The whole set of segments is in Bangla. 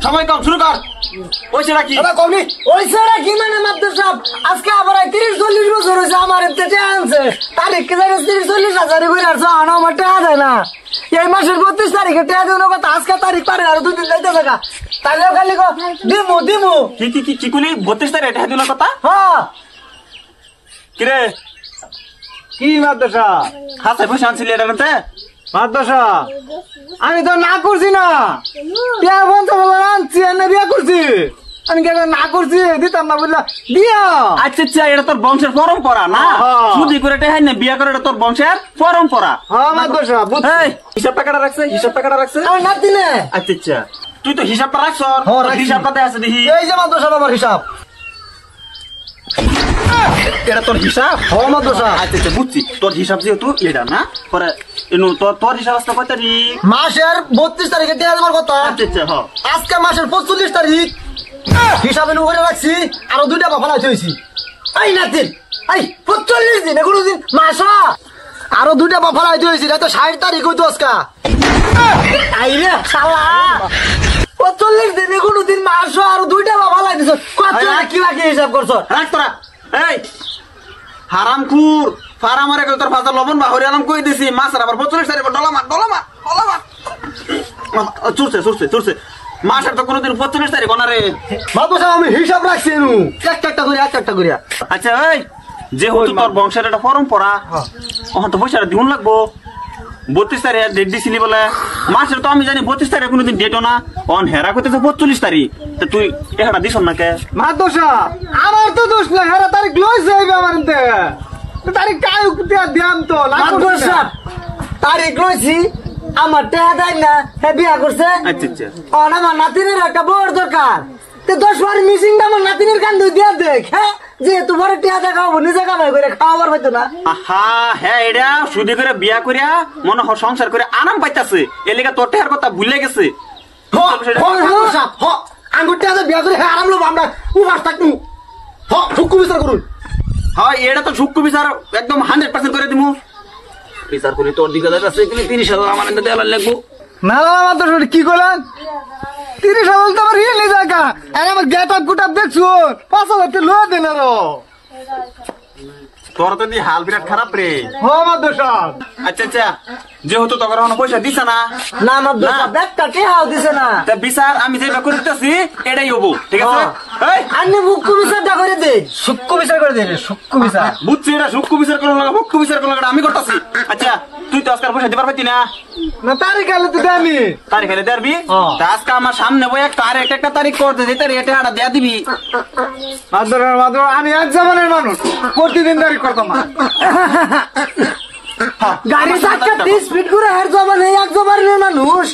সময় কম, শুরু কর। ওইছেটা কি কমনি ওইছেটা কি মানে মাদ্দর সাহেব আজকে আবার 30-40 বছর হয়েছে আমার এতে আনছে তারিখ কে জানি 30-40 হাজার করে আর জানো আমার টাকা দেয় না এই মাসের 32 তারিখে টাকা দেওয়ার কথা আজকে তারিখ পারে আর 2 দিন যাইতে থাকা তাহলেও খালি দিমু কি কি কি কি কুলি 32 তারিখ এটা দিল কথা হ্যাঁ কিরে কি মাদ্দর সাহেব খাসায় পয়সা আনছিলি এটা করতে মাদ্দর সাহেব আমি তো না করছি না বিয়া বন্ধ আনছি না বিয়া করছি আমি কে না করছি দিতাম না বুঝলা দিয়া আচ্ছা আচ্ছা এটা তোর বংশের পরম্পরা না শুধু করে টেহাই না বিয়া করে এটা তোর বংশের পরম্পরা হ্যাঁ মাদ্দর সাহেব এই হিসাব টাকাটা রাখছে আমি না দিনে আচ্ছা আচ্ছা তুই তো হিসাবটা রাখছ হিসাবটা আছে দেখি এই যে মাদ্দর সাহেব আমার হিসাব এটা তোর হিসাব হ্যাঁ মাদ্দর সাহেব আচ্ছা আচ্ছা বুঝছি তোর হিসাব যেহেতু এটা না পরে তোর হিসাব আসতে কয় তারিখ মাসের 32 তারিখে দেওয়া যাবার কথা আচ্ছা আচ্ছা হ্যাঁ আজকে মাসের 45 তারিখ হিসাবে করে রাখছি আরো 2টা বাফা লাইছি এই নাতিন এই 45 দিন এগুলো দিন মাসা আরো 2টা বাফা লাইতে হইছি না তো 60 তারিখ হইতো আজকা আইরে শালা 45 দিন এগুলো দিন মাসা আরো 2টা বাফা লাইছিস কত কি বাকি হিসাব করছ রাখ তোরা এই হারামখুর ফারামারে কই তোর ফাজার লবণ বা হরিয়ালাম কই দিছি মাছের আবার 45 তারিখ ডলামা চুরছে মাসের তো কোনদিন 45 তারিখ না রে মাদ্দর সাহেব আমি হিসাব রাখছি নু একটা করে আচ্ছা এই যে হতো তোর বংশের একটা পরম্পরা ওখান তো পয়সাটা দিউন লাগবো 32 তারিখ ডেট দিছিলি বলে মাসের তো আমি জানি 32 তারিখ কোনদিন ডেটও না অন হেরা কইতেছে 45 তারিখ তা তুই টাকাটা দিছ না কে মাদ্দর সাহেব আমার তো দোষ না হেরা তারিখ লইছে আমার এতে তারিখ কাই দিয়াম তো মাদ্দর সাহেব তারিখ লইছি আমার টাকা দেয় না হে বিয়া করছে আচ্ছা আচ্ছা আমার নাতিনের একটা বড় দরকার 10 বার মিসিংটা আমার নাতিনের কান দিয়া দেখ হ্যাঁ যেহেতু বড় টিয়া দেখাবো নিজে কামাই করে খাওয়াবার পাইতো না আহা হ্যাঁ এটা সুদি করে বিয়া করিয়া মনে হয় সংসার করে আরাম পাইতাছে এলাকা তোর টেহার কথা ভুলে গেছে আঙ্গুর টিয়া বিয়া করে হ্যাঁ আরাম লোক আমরা উপাস থাকবো হুক্কু বিচার করুন হয় এটা তো সুক্কু বিচার একদম 100% করে দিমু বিচার করি তোর দিকে যাচ্ছে 30,000 আমার এনে দেওয়া লাগবো না মাত্র কি করলেন 30,000 তো আমার রিয়েল জায়গা আমার গেট আপ গুট আপ দেখছো 5,000 লো দেন আরো তোর তো দি হাল বিরাট খারাপ রে ও মাদ্দর সাহেব আচ্ছা আচ্ছা যেহেতু তোর কোনো পয়সা দিছ না না মাদ্দর সাহেব ব্যাগটা কে হাও দিছে না তা বিচার আমি যেটা করতেছি এটাই হবো ঠিক আছে এই আন্নে মুক্কু বিচারটা করে দে সুক্কু বিচার করে দে সুক্কু বিচার বুঝছি এটা সুক্কু বিচার করার লাগা মুক্কু বিচার করার লাগা আমি করতেছি আচ্ছা তুই তো আজকাল পয়সা দিবার পাইতি না না তারিখ আলে তো দামি তারিখ এলে দেবি তা আজকে আমার সামনে বই একটা আর একটা তারিখ করতে যেতে রেটে আটা দেয়া দিবি মাদ্দর আমি এক জামানের মানুষ প্রতিদিন তারিখ করতাম গাড়ি চাকা 30 ফিট করে হের জমান এই এক জমানের মানুষ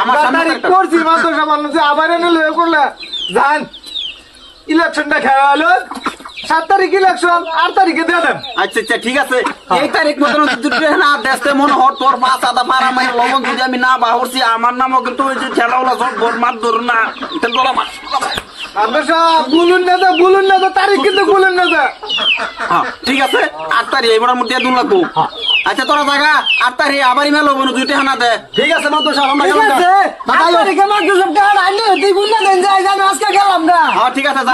আমার সামনে তারিখ করছি মাদ্দর সাহেব যে আবার এনে লয়ে করলে জান ইলেকশনটা খেলা হলো 7 তারিখ ইলেকশন 8 তারিখে দিয়ে দেন আচ্ছা আচ্ছা ঠিক আছে এই তারিখ মতন না দেশে মনে হর তোর পাঁচ আদা মারা মাই লবণ যদি আমি না বাহরছি আমার নামও কিন্তু ওই যে ঠেলাওলা সব গোর মার ধর না দলা মার মাদ্দর সাহেব বলুন না তো তারিখ কিন্তু বলুন না তো ঠিক আছে 8 তারিখ এবার মধ্যে দুন লাগবো আচ্ছা তোরা জায়গা 8 তারিখ আবারই মেলো বোন দুইটা হানা দে ঠিক আছে মাদ্দর সাহেব আমরা ঠিক আছে 8 তারিখে মাদ্দর সাহেব টাকা আইলে তুই বুঝনা দেন যাই আমি আজকে গেলাম না হ্যাঁ ঠিক আছে যা